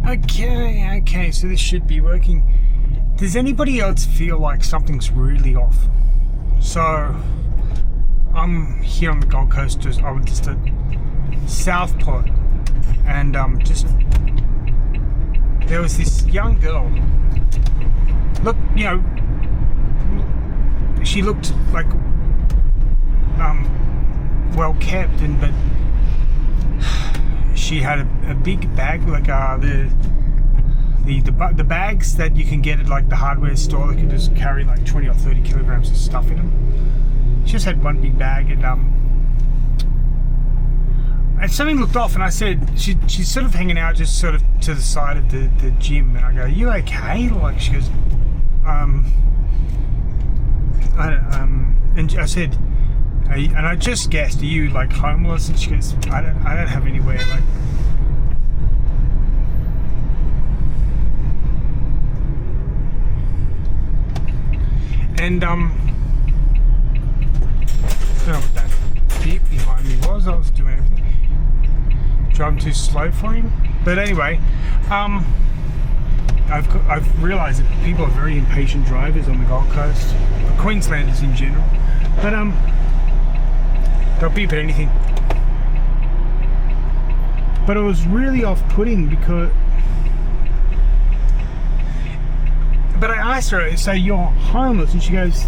Okay, so this should be working. Does anybody else feel like something's really off? So, I'm here on the Gold Coast, just at Southport, and there was this young girl. Look, she looked like well kept, but she had a big bag, like the bags that you can get at like the hardware store that can just carry like 20 or 30 kilograms of stuff in them. She just had one big bag, and something looked off, and I said, she's sort of hanging out just sort of to the side of the gym, and I go, "Are you okay?" Like, she goes, and I said, and I just guessed, "Are you like homeless?" And she goes, I don't have anywhere, like. And I don't know what that beep behind me was. I was doing everything, driving too slow for him. But anyway, I've realised that people are very impatient drivers on the Gold Coast, Queenslanders in general. But they'll beep at anything. But it was really off-putting because. But I asked her, "So you're homeless?" And she goes,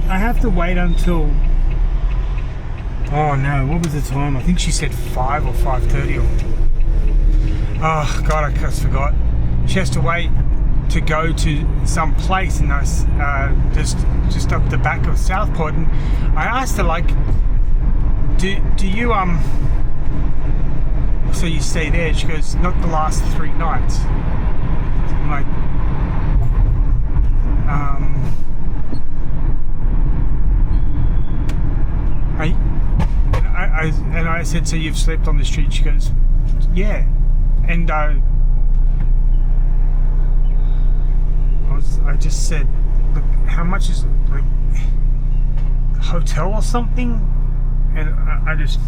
"I have to wait until." Oh no, what was the time? I think she said 5 or 5:30 or. Oh God, I just forgot. She has to wait to go to some place in this, just up the back of Southport. And I asked her, like, do you so you stay there? She goes, "Not the last 3 nights." I'm like, and I said, "So you've slept on the street?" She goes, "Yeah." And I just said, "Look, how much is it? Like a hotel or something?" And I just,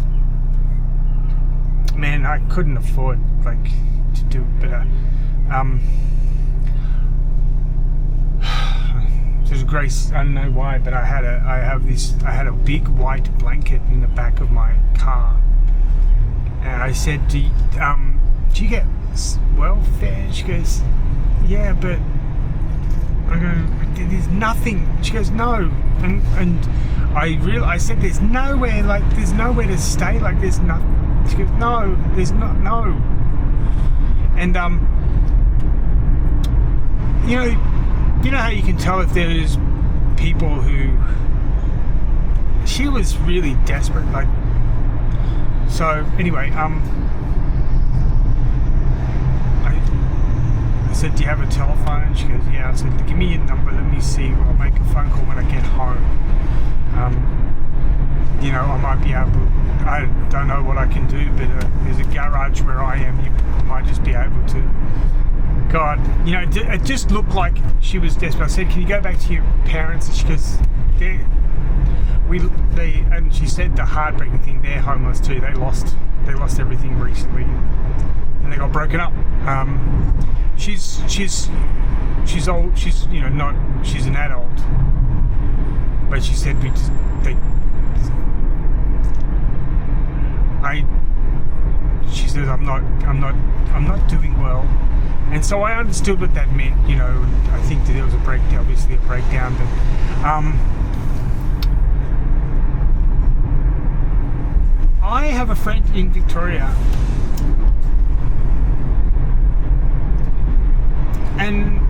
man, I couldn't afford like to do it, but there's Grace, I don't know why, but I had a big white blanket in the back of my car, and I said, do you get welfare?" She goes, "Yeah, but," I go, "There's nothing." She goes, "No," and I said, "There's nowhere to stay, like there's nothing." She goes, "No, there's not, no." And you know how you can tell if there's people who. She was really desperate, like. So anyway, I said, "Do you have a telephone?" She goes, "Yeah." I said, "Give me your number. Let me see. I'll make a phone call when I get home. I might be able. I don't know what I can do, but there's a garage where I am. You might just be able to." God, it just looked like she was desperate. I said, "Can you go back to your parents?" And she goes, and she said the heartbreaking thing, they're homeless too. They lost everything recently, and they got broken up. She's old. She's she's an adult, but she said she says, I'm not doing well." And so I understood what that meant, and I think that there was obviously a breakdown, but I have a friend in Victoria, and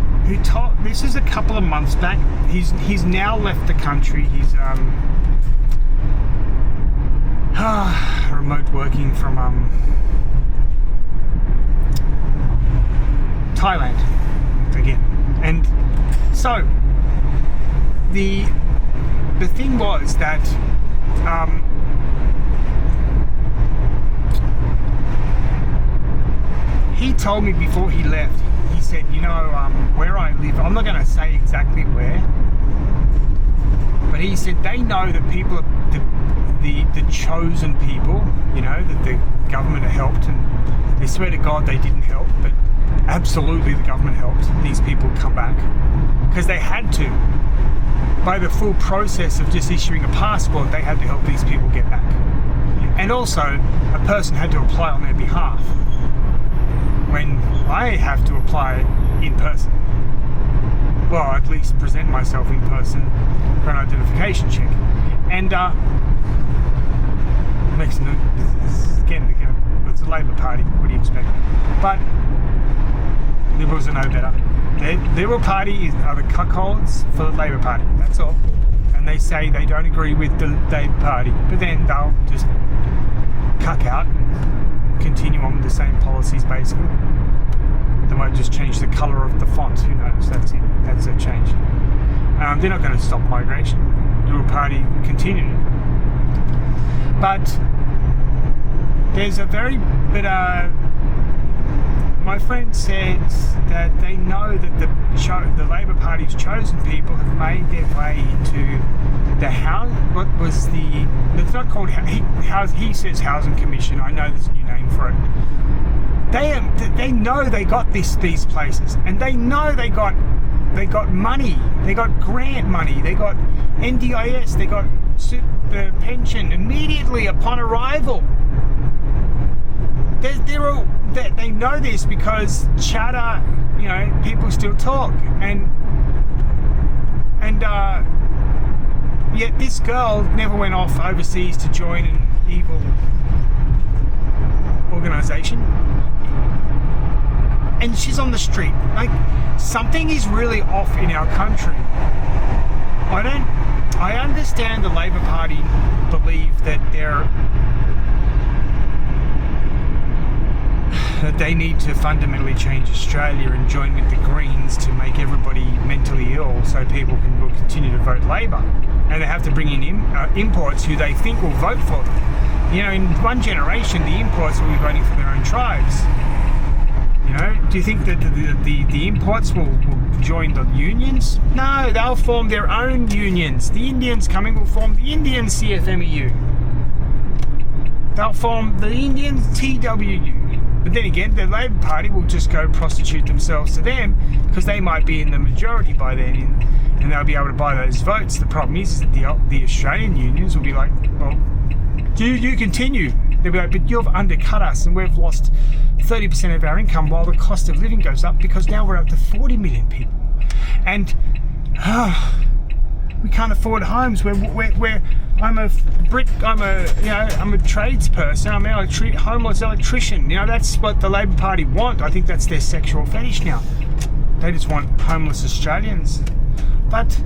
this is a couple of months back. He's now left the country. He's remote working from Thailand again. And so the thing was that he told me before he left, he said, where I live, I'm not going to say exactly where, but he said they know that people are the chosen people, that the government have helped, and they swear to God they didn't help, but absolutely the government helped these people come back because they had to. By the full process of just issuing a passport, they had to help these people get back. And also, a person had to apply on their behalf when I have to apply in person. Well, at least present myself in person for an identification check. And makes no, again, it's the Labor Party, what do you expect? But Liberals are no better. The Liberal Party are the cuckolds for the Labor Party, that's all. And they say they don't agree with the Labor Party, but then they'll just cuck out and continue on with the same policies basically. They might just change the colour of the font, who knows, that's it, that's a change. They're not going to stop migration. The Liberal Party continue. But there's a very, my friend said that they know that the Labor Party's chosen people have made their way into the house. What was the? It's not called. He says Housing Commission. I know there's a new name for it. They know they got these places, and they know they got money. They got grant money. They got NDIS. They got the pension immediately upon arrival. They know this because chatter, people still talk, and yet this girl never went off overseas to join an evil organisation, and she's on the street. Like, something is really off in our country. I understand the Labor Party believe that they need to fundamentally change Australia and join with the Greens to make everybody mentally ill so people will continue to vote Labor. And they have to bring in imports who they think will vote for them. In one generation, the imports will be voting for their own tribes. Do you think that the imports will join the unions? No, they'll form their own unions. The Indians coming will form the Indian CFMEU. They'll form the Indian TWU. But then again, the Labor Party will just go prostitute themselves to them because they might be in the majority by then, and they'll be able to buy those votes. The problem is that the Australian unions will be like, well, you continue. They'll be like, but you've undercut us and we've lost 30% of our income while the cost of living goes up because now we're up to 40 million people. And we can't afford homes. I'm a tradesperson. I'm a homeless electrician. That's what the Labor Party want. I think that's their sexual fetish now. They just want homeless Australians. But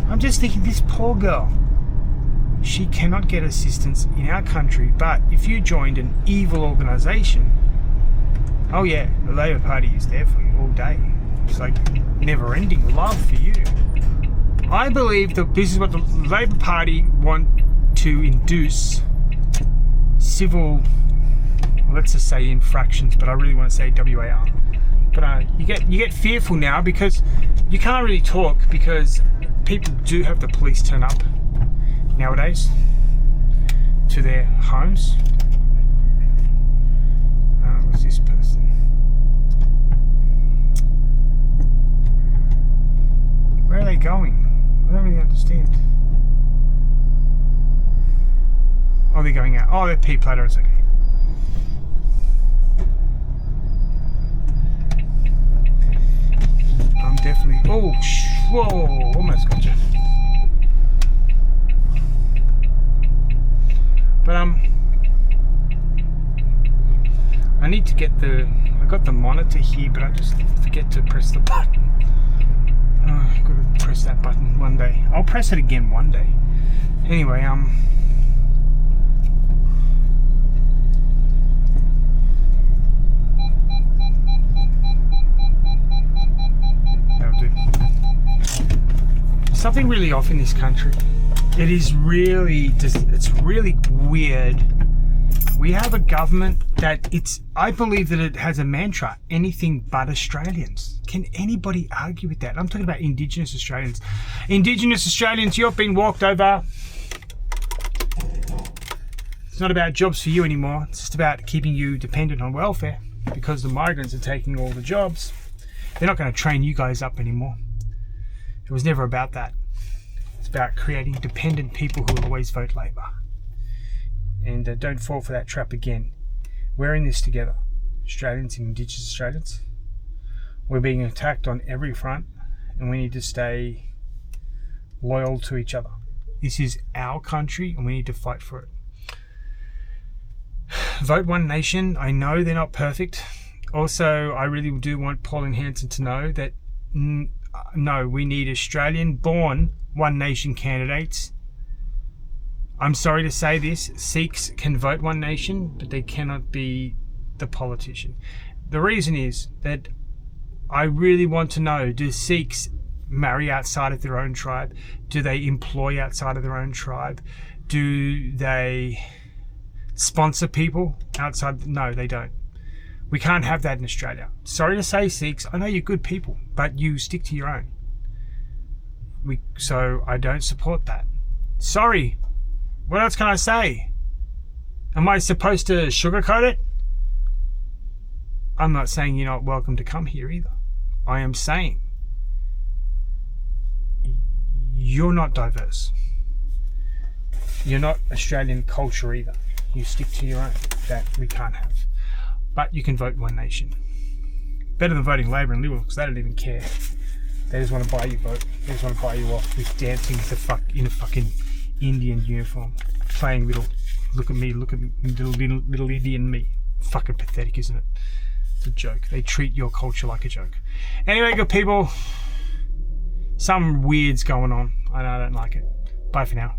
I'm just thinking, this poor girl, she cannot get assistance in our country. But if you joined an evil organisation, oh yeah, the Labor Party is there for you all day. It's like never-ending love for you. I believe that this is what the Labor Party want to induce civil, let's just say infractions, but I really want to say WAR. But you get fearful now because you can't really talk because people do have the police turn up nowadays to their homes. What's this person? Where are they going? I don't really understand. Oh, they're going out. Oh, they're pea platters. Okay. I'm definitely. Oh, whoa! Almost got you. But I need to get I got the monitor here, but I just forget to press the button. I've got to press that button one day. I'll press it again one day. Anyway, that'll do. Something really off in this country. It is really it's really weird. We have a government that I believe that it has a mantra, anything but Australians. Can anybody argue with that? I'm talking about Indigenous Australians. Indigenous Australians, you've been walked over. It's not about jobs for you anymore. It's just about keeping you dependent on welfare. because the migrants are taking all the jobs, they're not going to train you guys up anymore. It was never about that. It's about creating dependent people who will always vote Labor. And don't fall for that trap again. We're in this together. Australians and Indigenous Australians. We're being attacked on every front, and we need to stay loyal to each other. This is our country, and we need to fight for it. Vote One Nation. I know they're not perfect. Also, I really do want Pauline Hanson to know that no, we need Australian-born One Nation candidates. I'm sorry to say this, Sikhs can vote One Nation, but they cannot be the politician. The reason is that I really want to know, do Sikhs marry outside of their own tribe? Do they employ outside of their own tribe? Do they sponsor people outside? No, they don't. We can't have that in Australia. Sorry to say, Sikhs, I know you're good people, but you stick to your own. So I don't support that. Sorry. What else can I say? Am I supposed to sugarcoat it? I'm not saying you're not welcome to come here either. I am saying you're not diverse. You're not Australian culture either. You stick to your own. That we can't have. But you can vote One Nation. Better than voting Labor and Liberal, because they don't even care. They just want to buy your vote. They just want to buy you off with dancing in a fucking Indian uniform, playing look at me, little Indian me. Fucking pathetic, isn't it? It's a joke. They treat your culture like a joke. Anyway, good people, some weird's going on, and I don't like it. Bye for now.